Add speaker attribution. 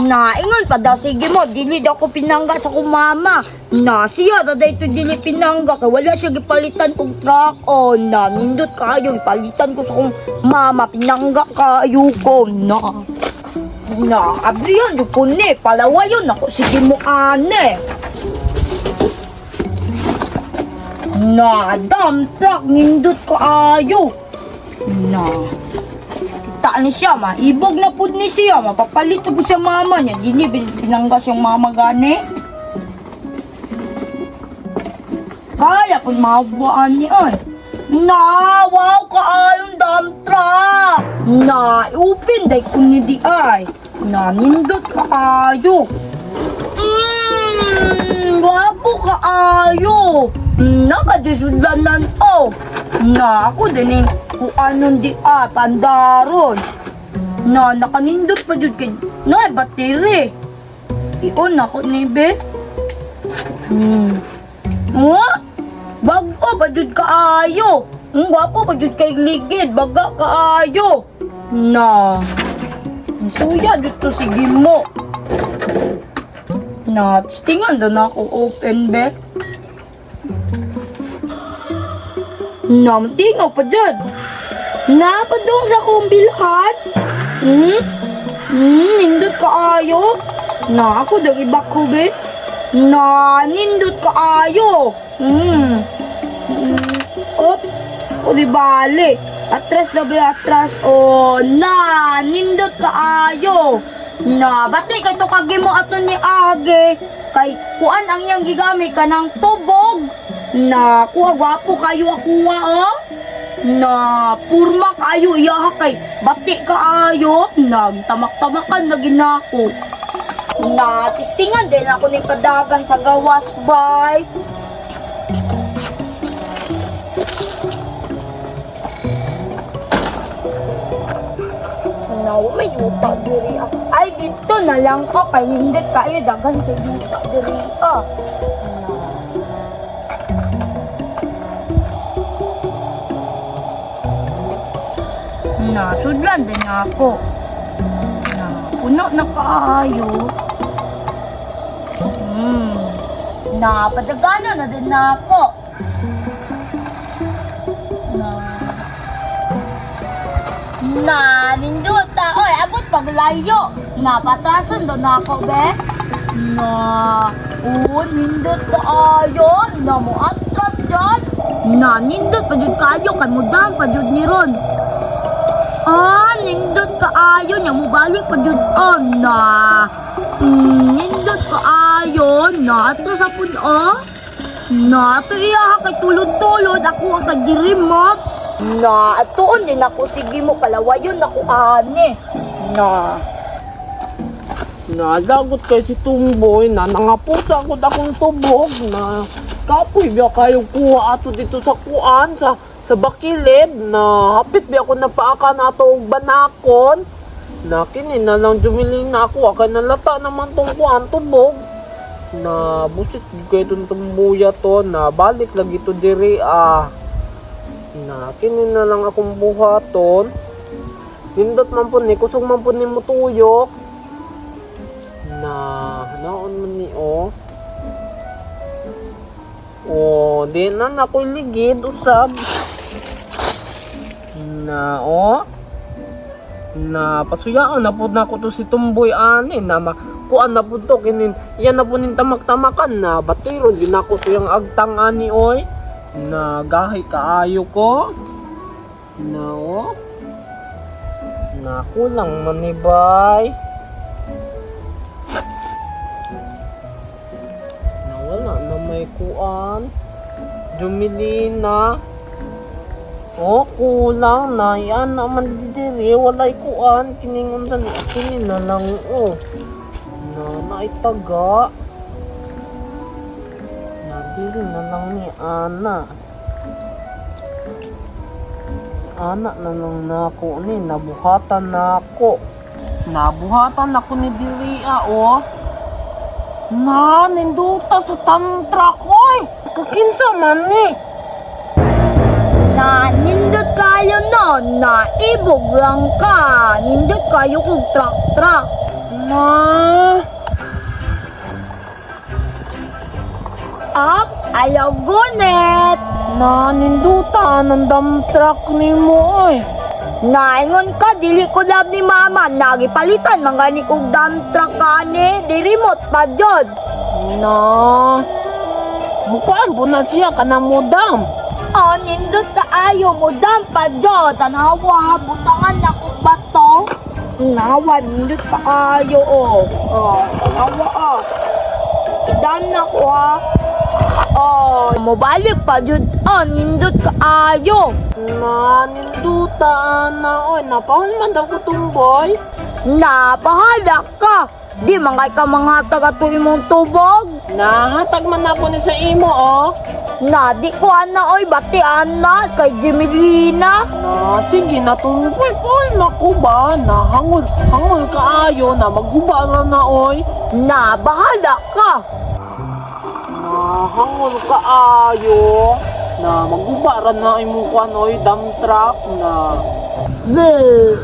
Speaker 1: Na, ingon pa daw, sige mo, dili daw ko pinangga sa kong mama. Na, siya na daw ito dili pinangga, kaya wala siya gipalitan kong truck. O, na, nindot kayo, ipalitan ko sa kong mama, pinangga kayo ko. Na, abriyan, yung ko ni, palawayon ako, sige mo, ane. Na, dump truck, nindot kayo. Na, kita ni siya, maibog na po ni siya, mapapalit po sa mama niya. Dini, pinanggas yung mama gani. Kaya po mabuhaan niya. Na, wow, kaayong dump truck. Na, upin, day ko ni di ay. Na, nindot kaayo. Wapo kaayo. Nakadisudanan o. Na, ako din eh. Kung anong di pandaron. Na, nakanindot pa dyan kay na, bateri. Iyon ako ni be. Bago pa dyan kaayo. Gwapo pa dyan kay ligid. Baga kaayo. Na, suya dito sige mo. Na, tingan doon ako open be. Na, tingaw pa dyan. Napadong sa kong bilhan? Nindot kaayo? Na, ako daw ibak ko, be? Na, nindot kaayo? Oops, o di balik. Atras na ba atras? O, na, nindot kaayo? Na, bati kay to kagi mo ato ni Age. Kay, kuan ang iyang gigamit ka ng tubog. Na, kuha, gwapo kayo akuha, oh? Na, purma kayo, iyaha kay, bati kaayo, nagitamak-tamakan na ginako. Na, tistingan din ako ni padagan sa gawas, bay. Na, may yuta diri ah. Ay, dito na lang ko, kay hindi kayo, dagan kay yuta diri ah. Na, sudlan din ako. Na, puno na kaayo. Na, padagana na din ako. Na, ninduta. Oy, abot paglayo. Na, patrason doon ako, be. Na, nindot kaayo. Na, mo atrat dyan. Na, nindot pa dyan kayo. Kay mo dam pa dyan ni Ron. Nindot kaayo niya mo balik pa jud na. Nindot kaayo na ato sa pud na ato iya kay tulod-tulod ako ang tag-remote. Na atuon din ako sige mo palawayon ako ani. Na
Speaker 2: nadagot kay si Tumboy na nangapusa ko akong tubog na kapoy biya kayo kuha ato dito sa kuan sa bakilid na hapit bi ako napaaka na ito og banakon na kini na lang jumiling na ako akay nalata naman tong kuan tubog na busit kay itong tumbuya to na balik lagi to diri na kini na lang akong buhaton nindot man po ni kusog man po ni mutuyok na naon man ni di na ako'y ligid usab na na pasuyaon na po na ko to si Tumboy ani na kuan na po to kinin yan na po nin tamak-tamakan na batiro di na ko to yung agtang ani oy na gahi kaayo ko na na kulang manibay na wala na may kuan jumili na kulang na yan naman diri walay kuan kiningon sa kini na lang na naitaga na dili na lang ni ana na lang nako ni nabuhatan nako ni diri na ninduta sa tantra koy kakinsa man ni
Speaker 1: na nindot kayo no, na ibog lang ka. Nindot kayo kong truck.
Speaker 2: Na,
Speaker 1: Ops, ayaw gunit.
Speaker 2: nanindutan ang dump truck ni mo oy.
Speaker 1: Naingon ka, dili ko lab ni mama. Nagipalitan, mangani kong dump truck kani. Di remote pa jod.
Speaker 2: Na, mukaan po na siya ka na mo dam.
Speaker 1: Oh, nindot ka ayo mo dump pa jod. Tanawa, butangan na kong bato. Nawa, nindot ka ayo oh. Oh, tanawa oh. Dan na ko ha. Oh, mobalik pa jud. Oh, nindot ka ayo.
Speaker 2: Nanindutan na oy. Napahal man daw ko tumboy.
Speaker 1: Napahala ka. Di man kay ka mga taga imong tubog.
Speaker 2: Nahatag man ako ni sa imo oh.
Speaker 1: Na di ko ana oy batian na kay Jimelina.
Speaker 2: Na, sige na tumboy oy. Naku ba? Nahangol kaayo na maghubara na oy.
Speaker 1: Na bahala ka.
Speaker 2: Nahangol kaayo na maghubara na imong kuan oy dump truck na.
Speaker 1: Bleh.